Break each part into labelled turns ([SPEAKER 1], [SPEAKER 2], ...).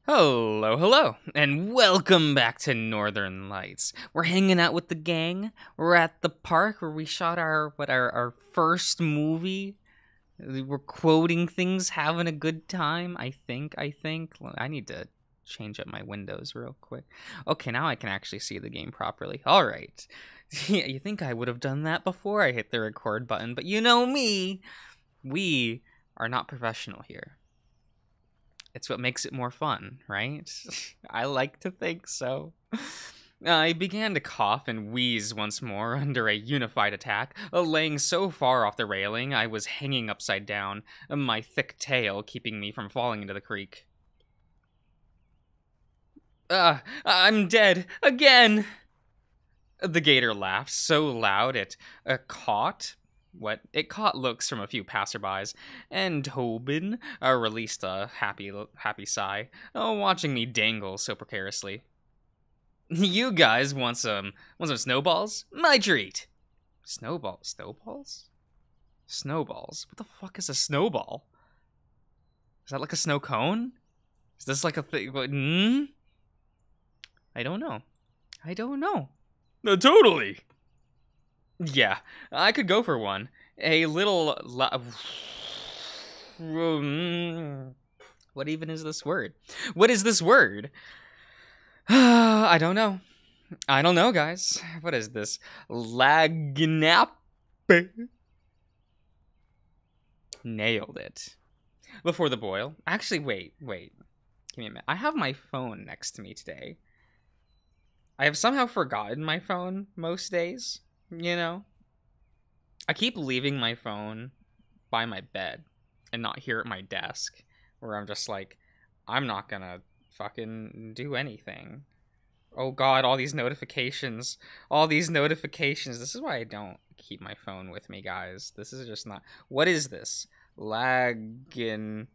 [SPEAKER 1] Hello, and welcome back to Northern Lights. We're hanging out with the gang. We're at the park where we shot our first movie. We're quoting things, having a good time. I think. I need to change up my windows real quick. Okay, now I can actually see the game properly. All right. You think I would have done that before I hit the record button, but you know me. We are not professional here. It's what makes it more fun, right? I like to think so. I began to cough and wheeze once more under a unified attack, laying so far off the railing I was hanging upside down, my thick tail keeping me from falling into the creek. I'm dead again! The gator laughed so loud it caught looks from a few passerbys, and Tobin released a happy sigh, watching me dangle so precariously. You guys want some snowballs? My treat. Snowballs? Snowballs? What the fuck is a snowball? Is that like a snow cone? Is this like a thing? I don't know. No, totally. Yeah, I could go for one. A little... What even is this word? What is this word? I don't know. I don't know, guys. What is this? Lagnap? Nailed it. Before the boil. Actually, wait. Give me a minute. I have my phone next to me today. I have somehow forgotten my phone most days. You know, I keep leaving my phone by my bed and not here at my desk, where I'm just like, I'm not gonna fucking do anything. Oh god, all these notifications. This is why I don't keep my phone with me, guys. This is just not... What is this? Laggin...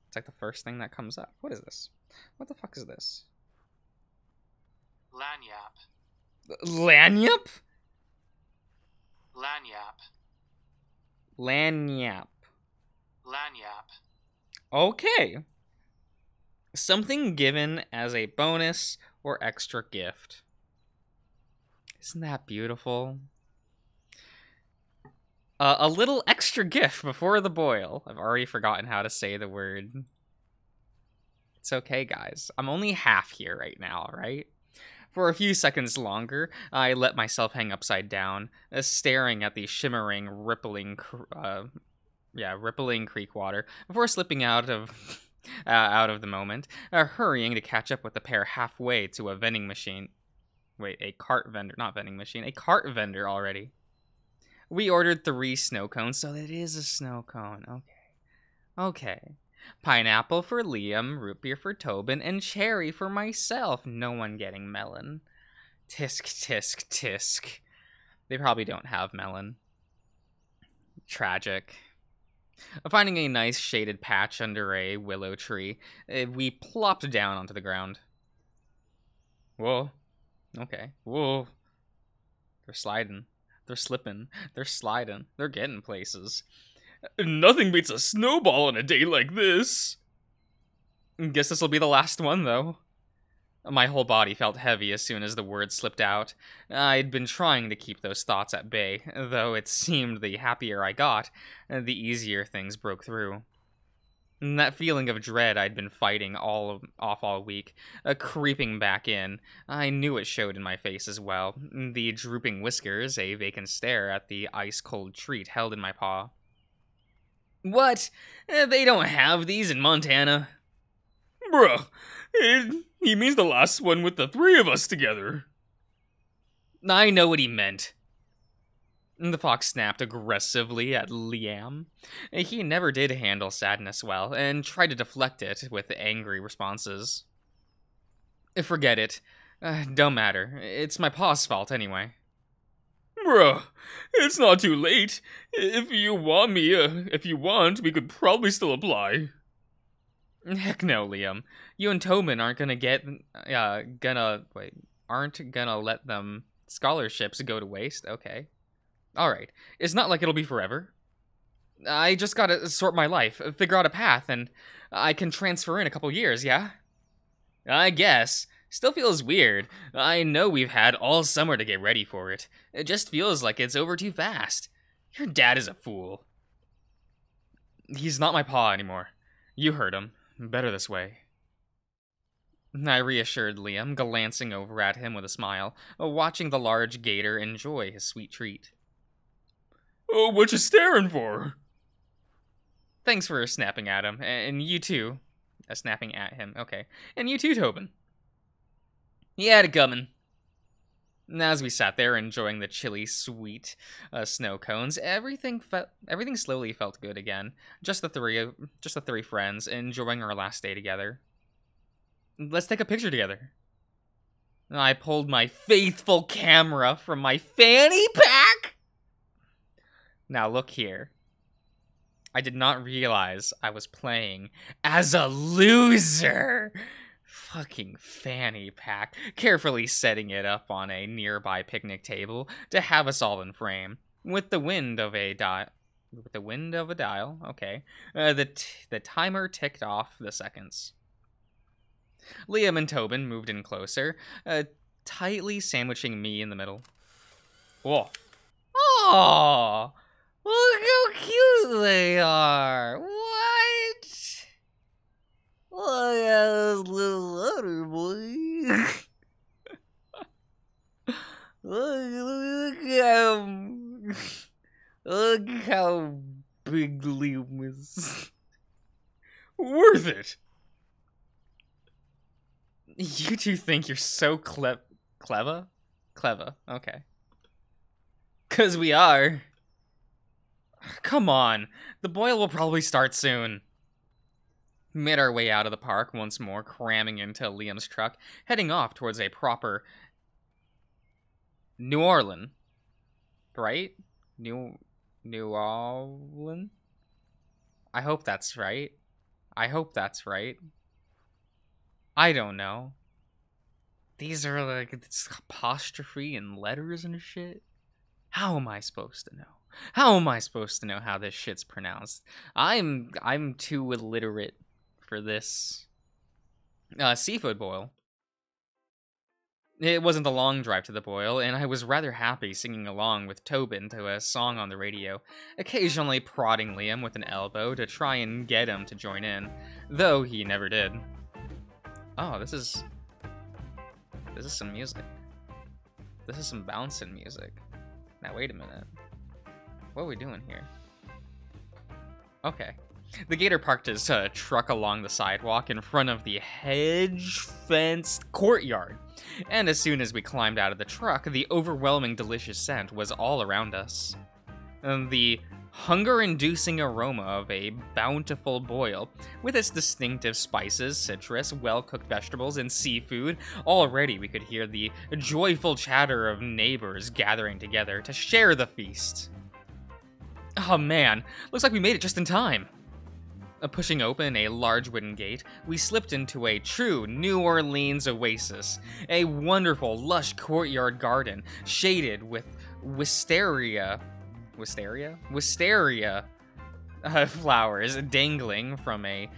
[SPEAKER 1] It's like the first thing that comes up. What is this? What the fuck is this?
[SPEAKER 2] Lanyap.
[SPEAKER 1] Lanyap?
[SPEAKER 2] Lanyap.
[SPEAKER 1] Lanyap.
[SPEAKER 2] Lanyap.
[SPEAKER 1] Okay. Something given as a bonus or extra gift. Isn't that beautiful? A little extra gift before the boil. I've already forgotten how to say the word. It's okay, guys. I'm only half here right now, right? For a few seconds longer, I let myself hang upside down, staring at the shimmering, rippling creek water before slipping out of the moment, hurrying to catch up with the pair halfway to a vending machine. Wait, a cart vendor, not vending machine, a cart vendor already. We ordered 3 snow cones, so it is a snow cone. Okay. Pineapple for Liam, root beer for Tobin, and cherry for myself. No one getting melon. Tisk, tisk, tisk. They probably don't have melon. Tragic. Finding a nice shaded patch under a willow tree, we plopped down onto the ground. Whoa. Okay. Whoa. They're sliding. They're slipping. They're sliding. They're getting places. Nothing beats a snowball on a day like this. Guess this will be the last one, though. My whole body felt heavy as soon as the words slipped out. I'd been trying to keep those thoughts at bay, though it seemed the happier I got, the easier things broke through. That feeling of dread I'd been fighting all week, creeping back in, I knew it showed in my face as well. The drooping whiskers, a vacant stare at the ice-cold treat held in my paw. What? They don't have these in Montana. Bruh, he means the last one with the 3 of us together. I know what he meant. The fox snapped aggressively at Liam. He never did handle sadness well, and tried to deflect it with angry responses. Forget it. Don't matter. It's my paw's fault anyway. Bruh, it's not too late. If you want, we could probably still apply. Heck no, Liam. You and Tobin aren't gonna let them scholarships go to waste. Okay. Alright. It's not like it'll be forever. I just gotta sort my life, figure out a path, and I can transfer in a couple years, yeah? I guess. Still feels weird. I know we've had all summer to get ready for it. It just feels like it's over too fast. Your dad is a fool. He's not my paw anymore. You heard him. Better this way. I reassured Liam, glancing over at him with a smile, watching the large gator enjoy his sweet treat. Oh, what you staring for? Thanks for snapping at him, and you too. Snapping at him, okay. And you too, Tobin. He had it coming. As we sat there enjoying the chilly, sweet snow cones, everything slowly felt good again. Just the three friends enjoying our last day together. Let's take a picture together. I pulled my faithful camera from my fanny pack. Now look here. I did not realize I was playing as a loser. Fucking fanny pack, carefully setting it up on a nearby picnic table to have us all in frame. With the wind of a dial, okay. The timer ticked off the seconds. Liam and Tobin moved in closer, tightly sandwiching me in the middle. Whoa. Oh, look how cute they are. What? Look at this little letter boy. Look how big Liam is. Worth it. You two think you're so clever? Clever, okay. 'Cause we are. Come on, the boil will probably start soon. Made our way out of the park once more, cramming into Liam's truck, heading off towards a proper New Orleans. Right? New Orleans? I hope that's right. I don't know. These are like apostrophe and letters and shit. How am I supposed to know? How am I supposed to know how this shit's pronounced? I'm too illiterate for this. Seafood boil. It wasn't a long drive to the boil, and I was rather happy singing along with Tobin to a song on the radio, occasionally prodding Liam with an elbow to try and get him to join in, though he never did. Oh, this is some music. This is some bouncing music. Now, wait a minute. What are we doing here? Okay. The gator parked his truck along the sidewalk in front of the hedge-fenced courtyard. And as soon as we climbed out of the truck, the overwhelming delicious scent was all around us. The hunger-inducing aroma of a bountiful boil, with its distinctive spices, citrus, well-cooked vegetables, and seafood. Already we could hear the joyful chatter of neighbors gathering together to share the feast. Oh man, looks like we made it just in time. Pushing open a large wooden gate, we slipped into a true New Orleans oasis, a wonderful, lush courtyard garden shaded with wisteria flowers dangling from a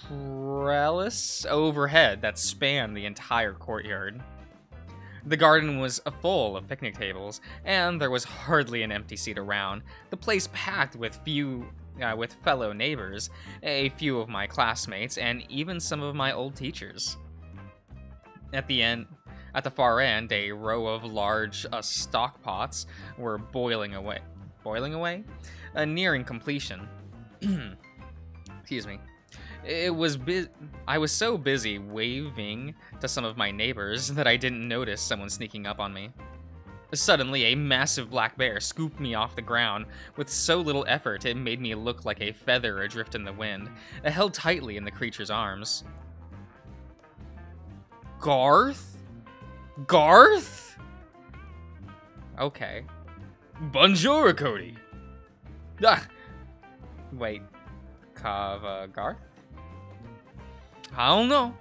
[SPEAKER 1] trellis overhead that spanned the entire courtyard. The garden was full of picnic tables, and there was hardly an empty seat around, the place packed with fellow neighbors, a few of my classmates, and even some of my old teachers. At the far end, a row of large stock pots were boiling away, nearing completion. Excuse me. I was so busy waving to some of my neighbors that I didn't notice someone sneaking up on me. Suddenly, a massive black bear scooped me off the ground with so little effort it made me look like a feather adrift in the wind, held tightly in the creature's arms. Garth? Garth? Okay. Bonjour, Cody. Ah! Wait. Garth? I don't know.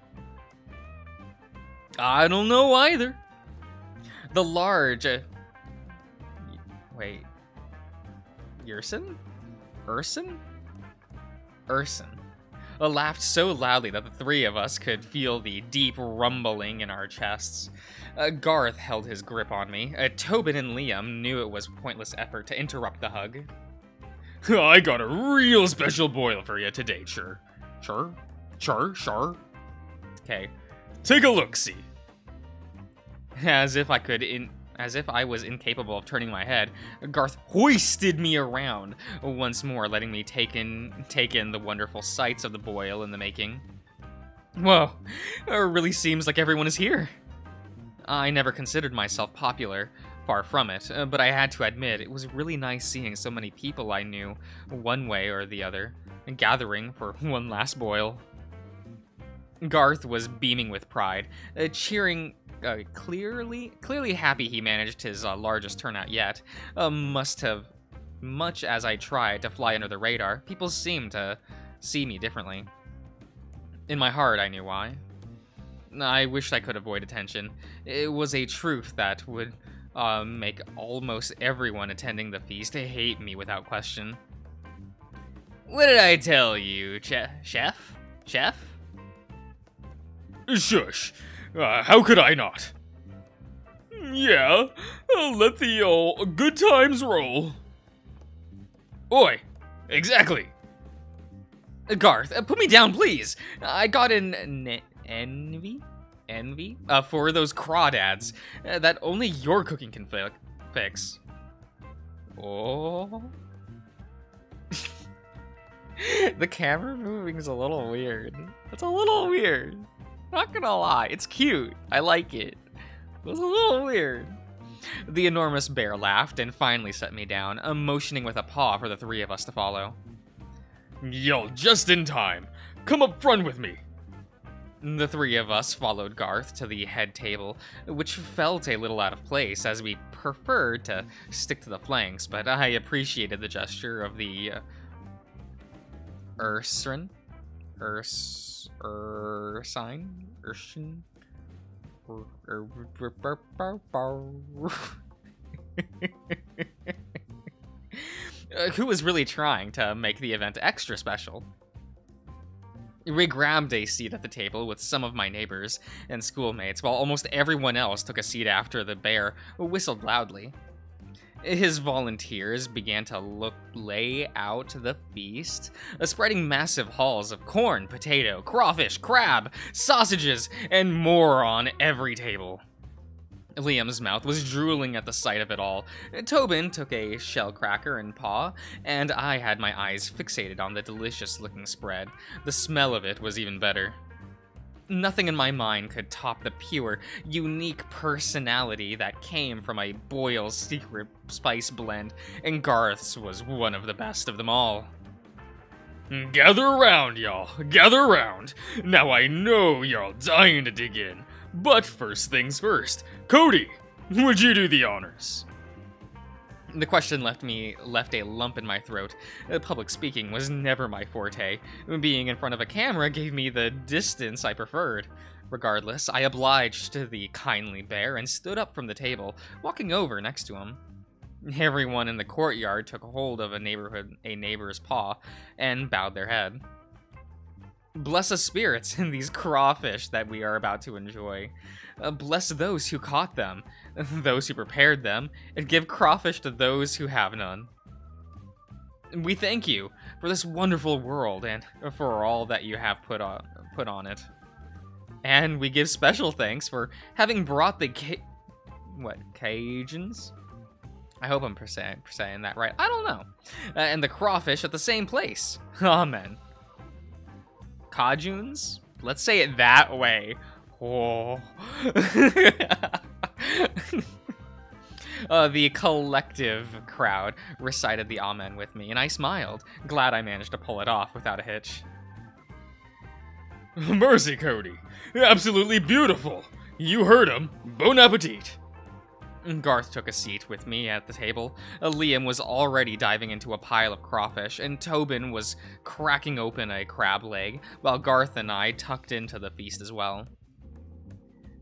[SPEAKER 1] I don't know either. The large... Wait. Yerson? Urson? Urson. Laughed so loudly that the three of us could feel the deep rumbling in our chests. Garth held his grip on me. Tobin and Liam knew it was pointless effort to interrupt the hug. I got a real special boil for you today, Sure. Sure. Okay. Take a look-see. As if I was incapable of turning my head, Garth hoisted me around, once more letting me take in the wonderful sights of the boil in the making. Whoa, it really seems like everyone is here. I never considered myself popular, far from it, but I had to admit it was really nice seeing so many people I knew, one way or the other, gathering for one last boil. Garth was beaming with pride, cheering, clearly happy he managed his largest turnout yet. Much as I tried to fly under the radar, people seemed to see me differently. In my heart, I knew why. I wished I could avoid attention. It was a truth that would make almost everyone attending the feast hate me without question. What did I tell you, Chef? Shush. How could I not? Yeah, let the good times roll. Oi, exactly. Garth, put me down, please. I got an envy for those crawdads that only your cooking can fix. Oh. The camera moving is a little weird. It's a little weird. Not gonna lie, it's cute. I like it. It was a little weird. The enormous bear laughed and finally set me down, motioning with a paw for the three of us to follow. Yo, just in time. Come up front with me. The three of us followed Garth to the head table, which felt a little out of place as we preferred to stick to the flanks, but I appreciated the gesture of the Ursine? Who was really trying to make the event extra special. We grabbed a seat at the table with some of my neighbors and schoolmates, while almost everyone else took a seat after the bear whistled loudly. His volunteers began to lay out the feast, spreading massive halls of corn, potato, crawfish, crab, sausages, and more on every table. Liam's mouth was drooling at the sight of it all. Tobin took a shell cracker in paw, and I had my eyes fixated on the delicious-looking spread. The smell of it was even better. Nothing in my mind could top the pure, unique personality that came from a Boyle's secret spice blend, and Garth's was one of the best of them all. Gather around, y'all. Gather around. Now I know y'all dying to dig in. But first things first. Cody, would you do the honors? The question left a lump in my throat. Public speaking was never my forte. Being in front of a camera gave me the distance I preferred. Regardless, I obliged to the kindly bear and stood up from the table, walking over next to him. Everyone in the courtyard took hold of a neighbor's paw and bowed their head. Bless us spirits in these crawfish that we are about to enjoy. Bless those who caught them, those who prepared them, and give crawfish to those who have none. We thank you for this wonderful world and for all that you have put on it. And we give special thanks for having brought the Cajuns? I hope I'm saying that right. I don't know. And the crawfish at the same place. Amen. Cajuns? Let's say it that way. Oh. The collective crowd recited the amen with me, and I smiled, glad I managed to pull it off without a hitch. Mercy, Cody. Absolutely beautiful. You heard him. Bon appetit. Garth took a seat with me at the table. Liam was already diving into a pile of crawfish, and Tobin was cracking open a crab leg, while Garth and I tucked into the feast as well.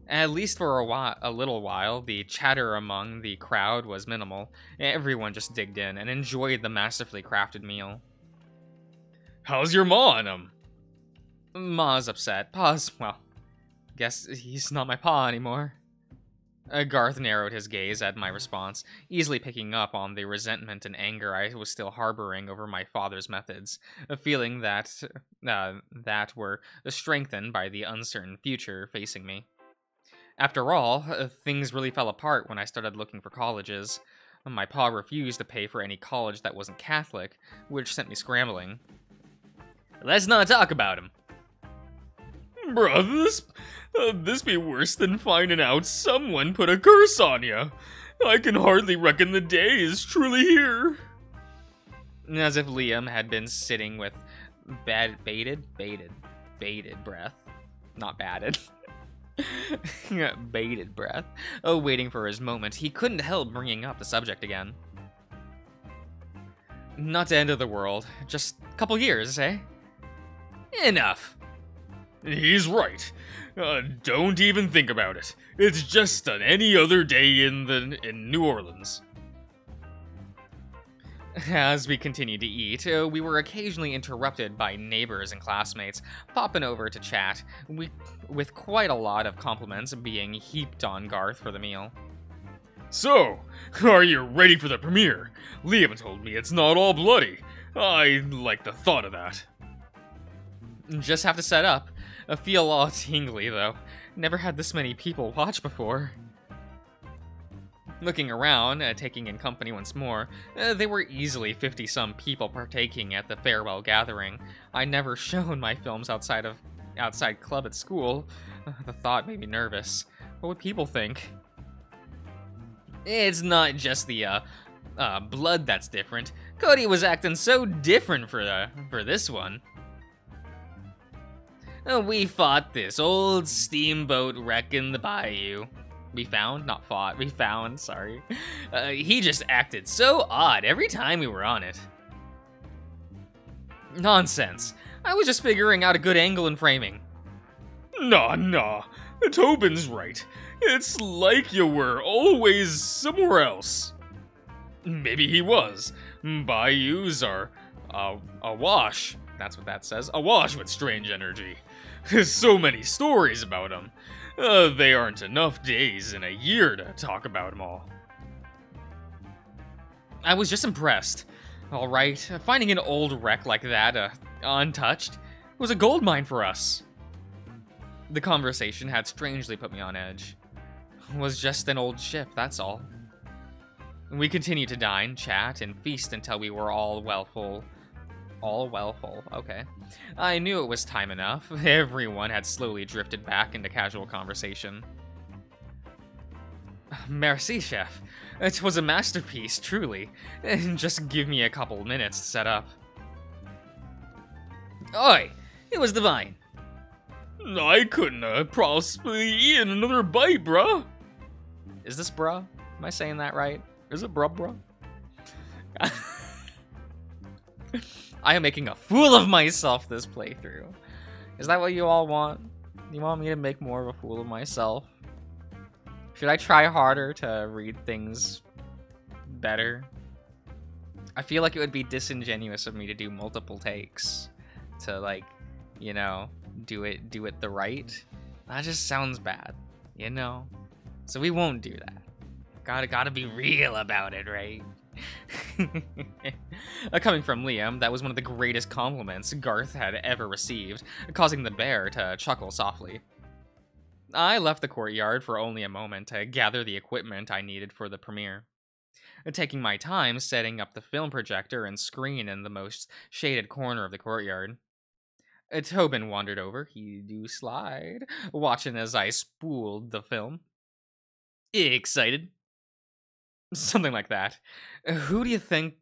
[SPEAKER 1] At least for a little while, the chatter among the crowd was minimal. Everyone just digged in and enjoyed the masterfully crafted meal. How's your ma on him? Ma's upset. Pa's, well, guess he's not my pa anymore. Garth narrowed his gaze at my response, easily picking up on the resentment and anger I was still harboring over my father's methods, a feeling that were strengthened by the uncertain future facing me. After all, things really fell apart when I started looking for colleges. My pa refused to pay for any college that wasn't Catholic, which sent me scrambling. Let's not talk about him. Bruh, this be worse than finding out someone put a curse on ya. I can hardly reckon the day is truly here. As if Liam had been sitting with bated breath. Not batted. Bated breath. Oh, waiting for his moment, he couldn't help bringing up the subject again. Not the end of the world. Just a couple years, eh? Enough. He's right. Don't even think about it. It's just an any other day in New Orleans. As we continued to eat, we were occasionally interrupted by neighbors and classmates popping over to chat, with quite a lot of compliments being heaped on Garth for the meal. So, are you ready for the premiere? Liam told me it's not all bloody. I like the thought of that. Just have to set up. I feel all tingly, though. Never had this many people watch before. Looking around, taking in company once more, there were easily 50-some people partaking at the farewell gathering. I'd never shown my films outside club at school. The thought made me nervous. What would people think? It's not just the blood that's different. Cody was acting so different for this one. We fought this old steamboat wreck in the bayou. We found? Not fought. We found, sorry. He just acted so odd every time we were on it. Nonsense. I was just figuring out a good angle and framing. Nah. Tobin's right. It's like you were always somewhere else. Maybe he was. Bayous are awash. That's what that says. Awash with strange energy. So many stories about them. They aren't enough days in a year to talk about them all. I was just impressed. All right, finding an old wreck like that, untouched, was a goldmine for us. The conversation had strangely put me on edge. It was just an old ship, that's all. We continued to dine, chat, and feast until we were all well full, okay. I knew it was time enough. Everyone had slowly drifted back into casual conversation. Merci, chef. It was a masterpiece, truly. Just give me a couple minutes to set up. Oi! It was divine. I couldn't possibly eat another bite, bruh. Is this bruh? Am I saying that right? Is it bruh? I am making a fool of myself this playthrough. Is that what you all want? You want me to make more of a fool of myself? Should I try harder to read things better? I feel like it would be disingenuous of me to do multiple takes to, like, you know, do it the right. That just sounds bad, you know? So we won't do that. Gotta be real about it, right? Coming from Liam, that was one of the greatest compliments Garth had ever received, causing the bear to chuckle softly. I left the courtyard for only a moment to gather the equipment I needed for the premiere. Taking my time setting up the film projector and screen in the most shaded corner of the courtyard. Tobin wandered over, he do slide, watching as I spooled the film. Excited? Something like that. Who would have thunk?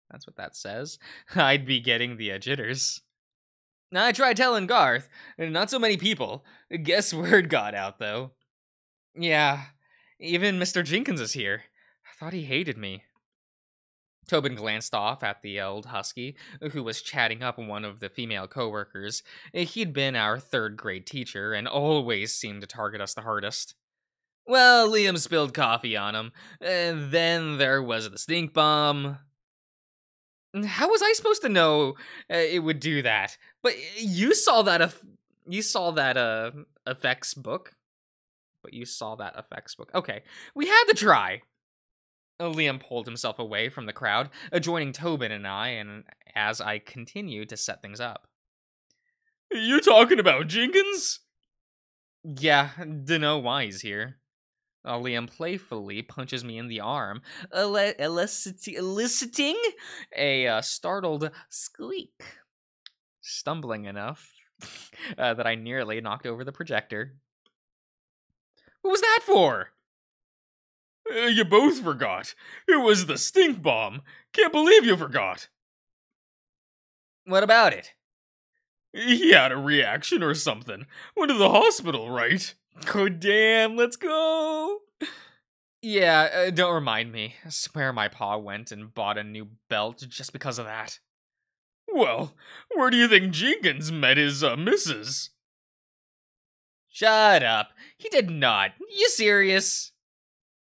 [SPEAKER 1] That's what that says. I'd be getting the jitters. I tried telling Garth. Not so many people. Guess word got out, though. Yeah, even Mr. Jenkins is here. I thought he hated me. Tobin glanced off at the old husky, who was chatting up one of the female coworkers. He'd been our third grade teacher and always seemed to target us the hardest. Well, Liam spilled coffee on him, and then there was the stink bomb. How was I supposed to know it would do that? But you saw that effects book. But you saw that effects book. Okay, we had to try. Liam pulled himself away from the crowd, joining Tobin and I, and as I continued to set things up. You talking about Jenkins? Yeah, dunno why he's here. Liam playfully punches me in the arm, eliciting a startled squeak. Stumbling enough that I nearly knocked over the projector. What was that for? You both forgot. It was the stink bomb. Can't believe you forgot. What about it? He had a reaction or something. Went to the hospital, right? Oh, damn, let's go. Yeah, don't remind me. I swear my pa went and bought a new belt just because of that. Well, where do you think Jenkins met his missus? Shut up. He did not. You serious?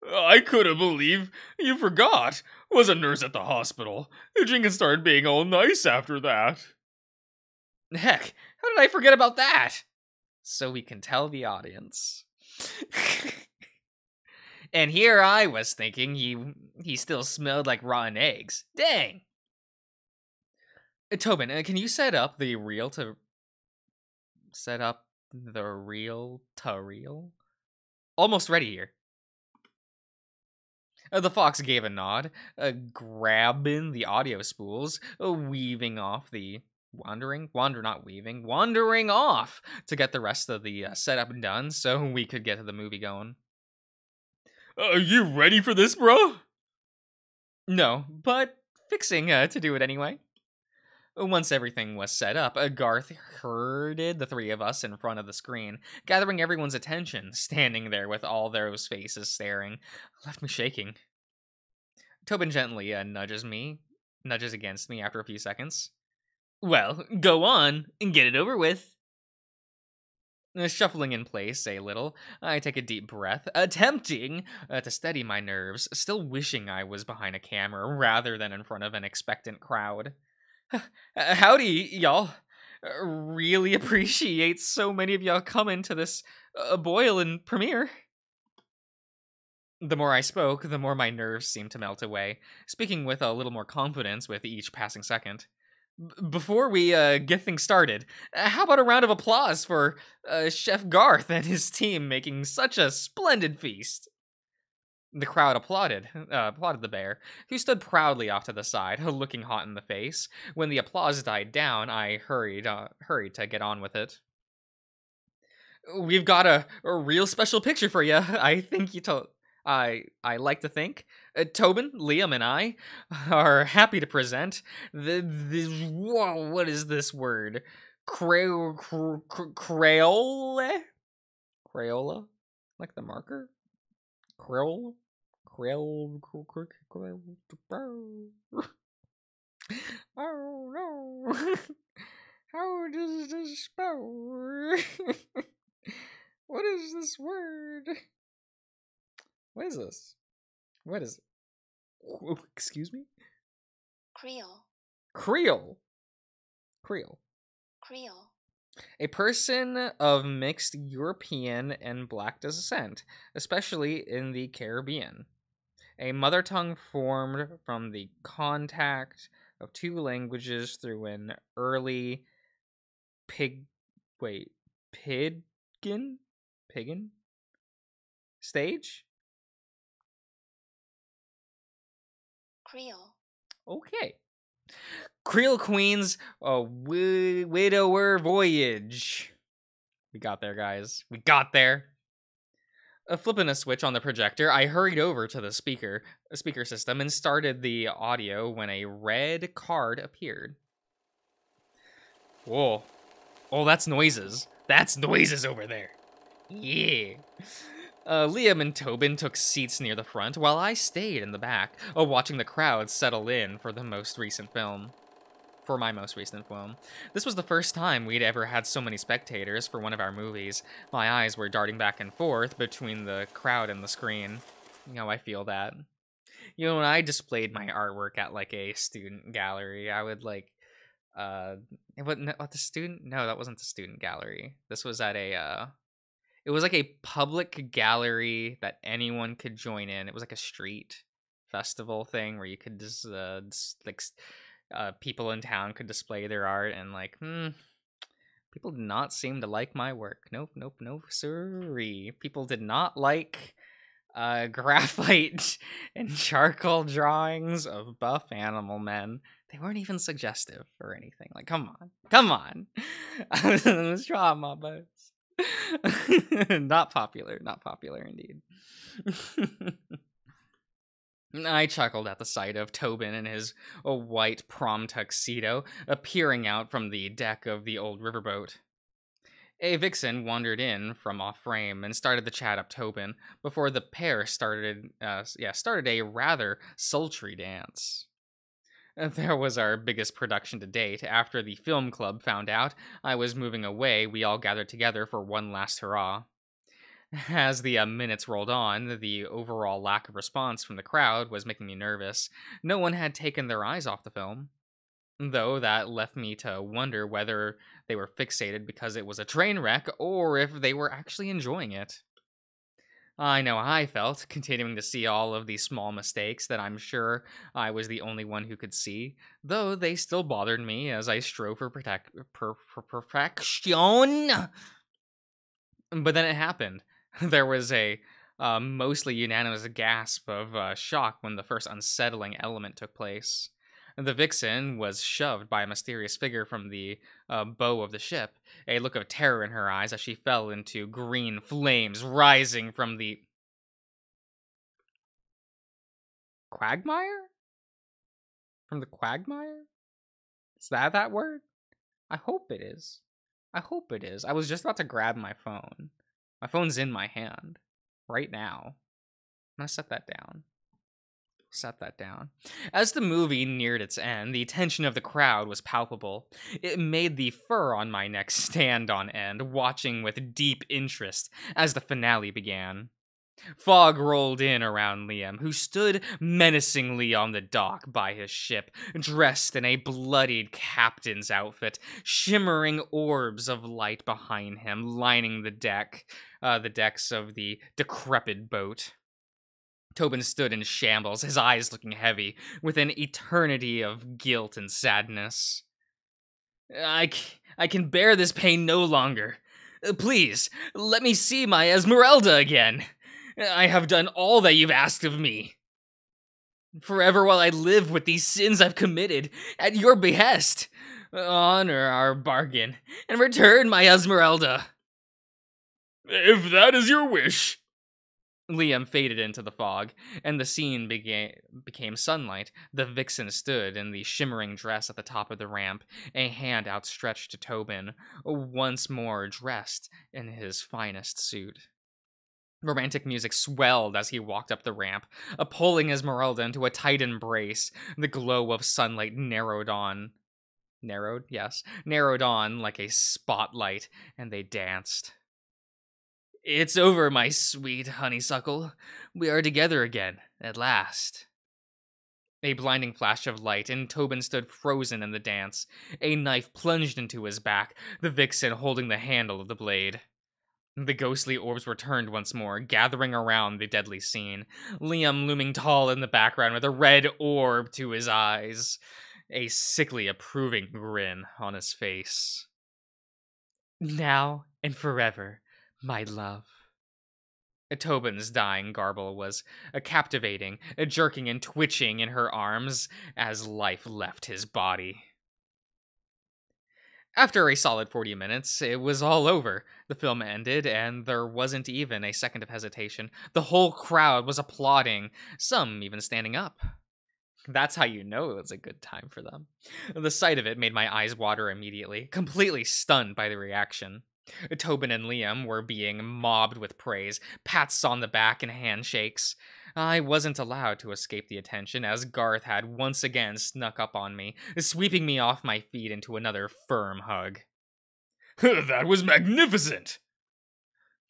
[SPEAKER 1] I couldn't believe you forgot. Was a nurse at the hospital. Jenkins started being all nice after that. Heck, how did I forget about that? So we can tell the audience. And here I was thinking he still smelled like rotten eggs. Dang. Tobin, can you set up the reel to reel? Almost ready here. The fox gave a nod, grabbing the audio spools, weaving off the wandering off to get the rest of the setup done so we could get to the movie going. Are you ready for this, bro? No, but fixing to do it anyway. Once everything was set up, Garth herded the three of us in front of the screen, gathering everyone's attention, standing there with all those faces staring. Left me shaking. Tobin gently nudges against me after a few seconds. Well, go on and get it over with. Shuffling in place a little, I take a deep breath, attempting to steady my nerves, still wishing I was behind a camera rather than in front of an expectant crowd. Howdy, y'all. Really appreciate so many of y'all coming to this boilin' premiere. The more I spoke, the more my nerves seemed to melt away, speaking with a little more confidence with each passing second. Before we get things started, how about a round of applause for Chef Garth and his team making such a splendid feast? The crowd applauded the bear, who stood proudly off to the side, looking hot in the face. When the applause died down, I hurried to get on with it. We've got a real special picture for you. I think you told. I like to think. Tobin, Liam, and I are happy to present whoa, what is this word? Crayola? Crayola? Like the marker? Crayola? Crayola? Oh no. How does this spell? What is this word? What is this? What is it? Excuse me?
[SPEAKER 3] Creole.
[SPEAKER 1] Creole. A person of mixed European and Black descent, especially in the Caribbean. A mother tongue formed from the contact of two languages through an early pidgin stage?
[SPEAKER 3] Creole.
[SPEAKER 1] Okay. Creole Queen's Widower Voyage. We got there, guys. We got there. Flipping a switch on the projector, I hurried over to the speaker system and started the audio when a red card appeared. Whoa. Oh, that's noises. That's noises over there. Yeah. Liam and Tobin took seats near the front, while I stayed in the back, watching the crowd settle in for my most recent film. This was the first time we'd ever had so many spectators for one of our movies. My eyes were darting back and forth between the crowd and the screen. You know, I feel that. You know, when I displayed my artwork at like a student gallery, I would like it wasn't at the student. No, that wasn't the student gallery. This was at a it was like a public gallery that anyone could join in. It was like a street festival thing where you could just people in town could display their art, and like people did not seem to like my work. Nope, nope, no siree. People did not like graphite and charcoal drawings of buff animal men. They weren't even suggestive or anything. Like, come on, come on. I was in this drama, but not popular, not popular indeed. I chuckled at the sight of Tobin in his white prom tuxedo appearing out from the deck of the old riverboat. A vixen wandered in from off frame and started to chat up Tobin before the pair started a rather sultry dance. There was our biggest production to date. After the film club found out I was moving away, we all gathered together for one last hurrah. As the minutes rolled on, the overall lack of response from the crowd was making me nervous. No one had taken their eyes off the film, though that left me to wonder whether they were fixated because it was a train wreck or if they were actually enjoying it. I know how I felt, continuing to see all of these small mistakes that I'm sure I was the only one who could see, though they still bothered me as I strove for perfection. But then it happened. There was a mostly unanimous gasp of shock when the first unsettling element took place. The vixen was shoved by a mysterious figure from the bow of the ship, a look of terror in her eyes as she fell into green flames rising from the quagmire? From the quagmire? Is that word? I hope it is. I hope it is. I was just about to grab my phone. My phone's in my hand right now. I'm gonna set that down. Set that down. As the movie neared its end, the tension of the crowd was palpable. It made the fur on my neck stand on end, watching with deep interest as the finale began. Fog rolled in around Liam, who stood menacingly on the dock by his ship, dressed in a bloodied captain's outfit, shimmering orbs of light behind him lining the decks of the decrepit boat. Tobin stood in shambles, his eyes looking heavy, with an eternity of guilt and sadness. I can bear this pain no longer. Please, let me see my Esmeralda again. I have done all that you've asked of me. Forever while I live with these sins I've committed, at your behest. Honor our bargain, and return my Esmeralda. If that is your wish. Liam faded into the fog, and the scene became sunlight. The vixen stood in the shimmering dress at the top of the ramp, a hand outstretched to Tobin, once more dressed in his finest suit. Romantic music swelled as he walked up the ramp, pulling Esmeralda into a tight embrace. The glow of sunlight narrowed on like a spotlight, and they danced. It's over, my sweet honeysuckle. We are together again, at last. A blinding flash of light, and Tobin stood frozen in the dance. A knife plunged into his back, the vixen holding the handle of the blade. The ghostly orbs were turned once more, gathering around the deadly scene. Liam looming tall in the background with a red orb to his eyes, a sickly approving grin on his face. Now and forever, my love. Tobin's dying garble was captivating, jerking and twitching in her arms as life left his body. After a solid 40 minutes, it was all over. The film ended, and there wasn't even a second of hesitation. The whole crowd was applauding, some even standing up. That's how you know it was a good time for them. The sight of it made my eyes water immediately, completely stunned by the reaction. Tobin and Liam were being mobbed with praise, pats on the back, and handshakes. I wasn't allowed to escape the attention, as Garth had once again snuck up on me, sweeping me off my feet into another firm hug. That was magnificent!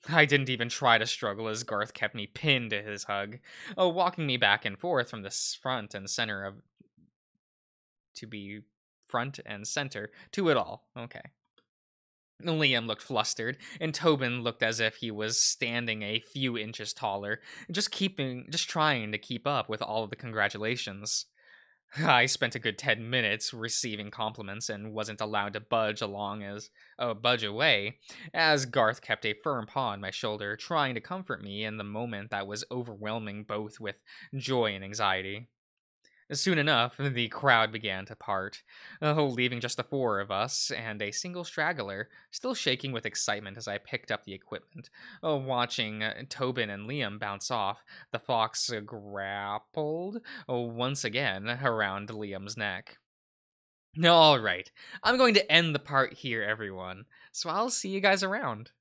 [SPEAKER 1] I didn't even try to struggle as Garth kept me pinned to his hug, walking me back and forth from the front and center of to be front and center to it all. Okay. Liam looked flustered, and Tobin looked as if he was standing a few inches taller, just trying to keep up with all of the congratulations. I spent a good 10 minutes receiving compliments and wasn't allowed to budge away, as Garth kept a firm paw on my shoulder, trying to comfort me in the moment that was overwhelming both with joy and anxiety. Soon enough, the crowd began to part, leaving just the four of us and a single straggler, still shaking with excitement as I picked up the equipment. Watching Tobin and Liam bounce off, the fox grappled once again around Liam's neck. All right, I'm going to end the part here, everyone. So I'll see you guys around.